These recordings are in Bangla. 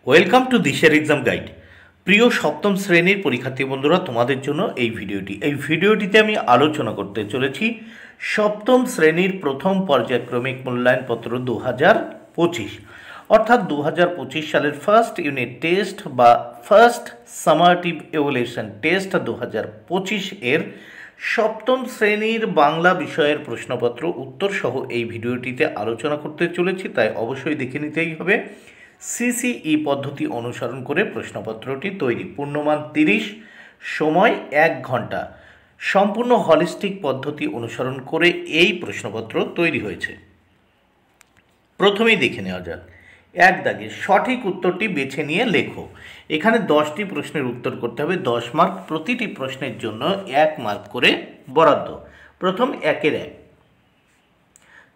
ওয়েলকাম টু দিশের এক্সাম গাইড। প্রিয় সপ্তম শ্রেণীর পরীক্ষার্থী বন্ধুরা, তোমাদের জন্য এই ভিডিওটিতে আমি আলোচনা করতে চলেছি সপ্তম শ্রেণীর প্রথম পর্যায়ক্রমিক মূল্যায়নপত্র 2025, অর্থাৎ 2025 সালের ফার্স্ট ইউনিট টেস্ট বা ফার্স্ট সামারটিভ এভালুয়েশন টেস্ট 2025 এর সপ্তম শ্রেণীর বাংলা বিষয়ের প্রশ্নপত্র উত্তর সহ এই ভিডিওটিতে আলোচনা করতে চলেছি, তাই অবশ্যই দেখে নিতেই হবে। সিসিই পদ্ধতি অনুসরণ করে প্রশ্নপত্রটি তৈরি। পূর্ণমান 30, সময় 1 ঘন্টা। সম্পূর্ণ হলিস্টিক পদ্ধতি অনুসরণ করে এই প্রশ্নপত্র তৈরি হয়েছে। প্রথমেই দেখে নেওয়া যাক। 1 দাগে সঠিক উত্তরটি বেছে নিয়ে লেখো। এখানে 10টি প্রশ্নের উত্তর করতে হবে, 10 মার্ক। প্রতিটি প্রশ্নের জন্য 1 মার্ক করে বরাদ্দ। প্রথম 1-এর 1,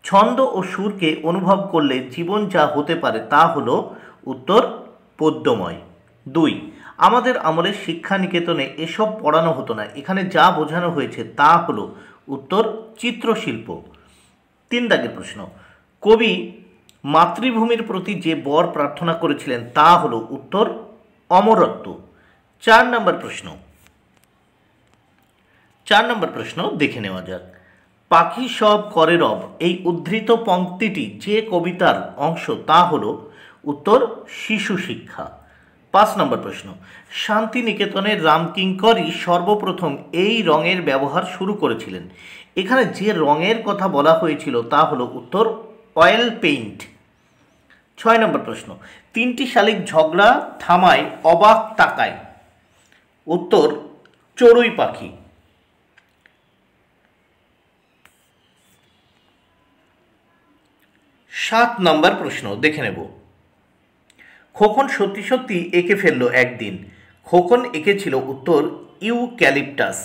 ছন্দ ও সুরকে অনুভব করলে জীবন যা হতে পারে তা হলো উত্তর পদ্যময়। 2, আমাদের আমলে শিক্ষা নিকেতনে এসব পড়ানো হতো না, এখানে যা বোঝানো হয়েছে তা হলো উত্তর চিত্রশিল্প। 3 দাগের প্রশ্ন, কবি মাতৃভূমির প্রতি যে বর প্রার্থনা করেছিলেন তা হলো উত্তর অমরত্ব। 4 নম্বর প্রশ্ন দেখে নেওয়া যাক। পাখি সব করে রব, এই উদ্ধৃত পংক্তিটি যে কবিতার অংশ তা হল উত্তর শিশু শিক্ষা। 5 নম্বর প্রশ্ন, শান্তিনিকেতনের রামকিঙ্করই সর্বপ্রথম এই রঙের ব্যবহার শুরু করেছিলেন, এখানে যে রঙের কথা বলা হয়েছিল তা হল উত্তর অয়েল পেইন্ট। 6 নম্বর প্রশ্ন, 3টি শালিক ঝগড়া থামায় অবাক তাকায়, উত্তর চড়ুই পাখি। 7 নম্বর প্রশ্ন দেখে নেব। খোকন সত্যি সত্যি এঁকে ফেললো একদিন, খোকন এঁকেছিল উত্তর ইউক্যালিপটাস।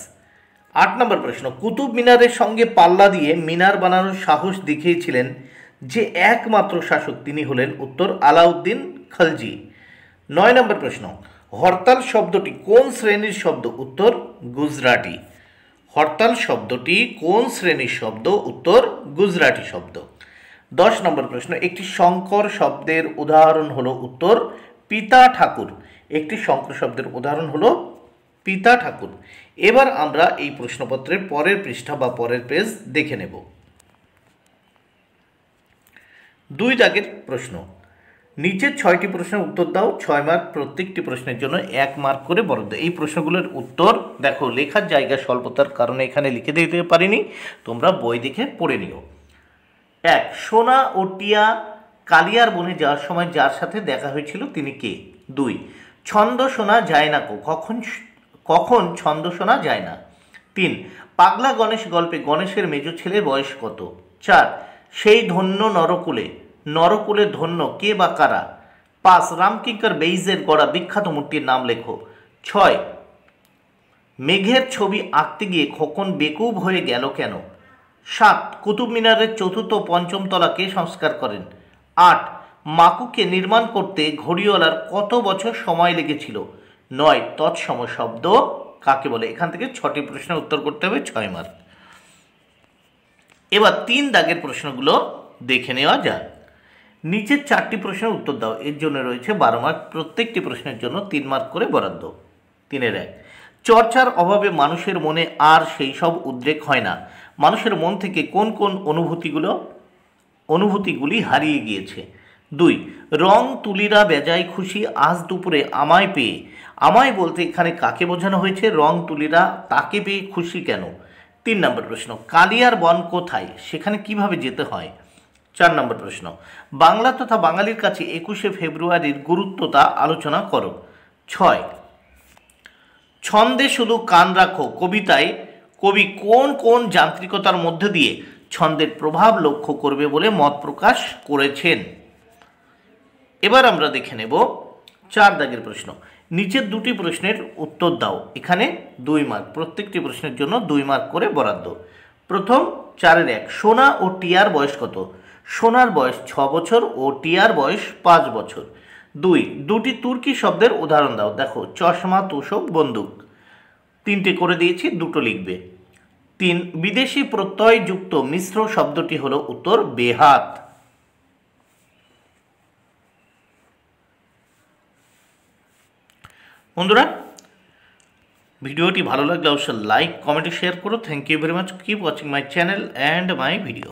8 নম্বর প্রশ্ন, কুতুব মিনারের সঙ্গে পাল্লা দিয়ে মিনার বানানোর সাহস দেখিয়েছিলেন যে একমাত্র শাসক, তিনি হলেন উত্তর আলাউদ্দিন খলজি। 9 নম্বর প্রশ্ন, হরতাল শব্দটি কোন শ্রেণীর শব্দ, উত্তর গুজরাটি। হরতাল শব্দটি কোন শ্রেণীর শব্দ, উত্তর গুজরাটি শব্দ। 10 নম্বর প্রশ্ন, একটি শঙ্কর শব্দের উদাহরণ হলো উত্তর পিতা ঠাকুর। একটি শঙ্কর শব্দের উদাহরণ হলো পিতা ঠাকুর। এবার আমরা এই প্রশ্নপত্রের পরের পৃষ্ঠা বা পরের পেজ দেখে নেব। 2 দাগের প্রশ্ন, নিচের 6টি প্রশ্নের উত্তর দাও, 6 মার্ক। প্রত্যেকটি প্রশ্নের জন্য 1 মার্ক করে বরাদ্দ। এই প্রশ্নগুলোর উত্তর দেখো, লেখার জায়গা স্বল্পতার কারণে এখানে লিখে দিতে পারিনি, তোমরা বই দেখে পড়ে নিও। 1, সোনা ও টিয়া কালিয়ার বনে যাওয়ার সময় যার সাথে দেখা হয়েছিল তিনি কে? 2, ছন্দ শোনা যায় না কখন ছন্দ শোনা যায় না? 3, পাগলা গণেশ গল্পে গণেশের মেজ ছেলের বয়স কত? 4, সেই ধন্য নরকুলে ধন্য কে বা কারা? 5, রামকিঙ্কর বেইজের গড়া বিখ্যাত মূর্তির নাম লেখো। 6, মেঘের ছবি আঁকতে গিয়ে খোকন বেকুব হয়ে গেল কেন? 7, কুতুব মিনারের 4র্থ ও 5ম তলা কে সংস্কার করেন? 8, মাকুকে নির্মাণ করতে ঘড়িওয়ালার কত বছর সময় লেগেছিল? 9, তৎসম শব্দ কাকে বলে? এখান থেকে 6টি প্রশ্নের উত্তর করতে হবে, 6 মার্ক। এবার 3 দাগের প্রশ্নগুলো দেখে নেওয়া যাক। নিচের 4টি প্রশ্নের উত্তর দাও, এর জন্য রয়েছে 12 মার্ক। প্রত্যেকটি প্রশ্নের জন্য 3 মার্ক করে বরাদ্দ। 3-এর 1, চর্চার অভাবে মানুষের মনে আর সেই সব উদ্রেক হয় না, মানুষের মন থেকে কোন কোন অনুভূতিগুলি হারিয়ে গিয়েছে? 2, রং তুলিরা বেজায় খুশি আজ দুপুরে আমায় পেয়ে, আমায় বলতে এখানে কাকে বোঝানো হয়েছে? রং তুলিরা তাকে পেয়ে খুশি কেন? 3 নম্বর প্রশ্ন, কালিয়ার বন কোথায়, সেখানে কিভাবে যেতে হয়? 4 নম্বর প্রশ্ন, বাংলা তথা বাঙালির কাছে 21শে ফেব্রুয়ারির গুরুত্বতা আলোচনা করো। 6, ছন্দে শুধু কান রাখো কবিতায় কবি কোন কোন যান্ত্রিকতার মধ্যে দিয়ে ছন্দের প্রভাব লক্ষ্য করবে বলে মত প্রকাশ করেছেন? এবার আমরা দেখে নেব 4 দাগের প্রশ্ন। নিচের 2টি প্রশ্নের উত্তর দাও, এখানে 2 মার্ক। প্রত্যেকটি প্রশ্নের জন্য 2 মার্ক করে বরাদ্দ। প্রথম 4-এর 1, সোনা ও টিয়ার বয়স কত? সোনার বয়স 6 বছর ও টিয়ার বয়স 5 বছর। 2, 2টি তুর্কি শব্দের উদাহরণ দাও। দেখো, চশমা, তোষক, বন্দুক। 3টে করে দিয়েছি, 2টো লিখবে। 3, বিদেশি প্রত্যয়যুক্ত মিশ্র শব্দটি হলো উত্তর বেহাত। বন্ধুরা, ভিডিওটি ভালো লাগলে অবশ্যই লাইক, কমেন্ট, শেয়ার করো। Thank you very much. Keep watching my channel and my video.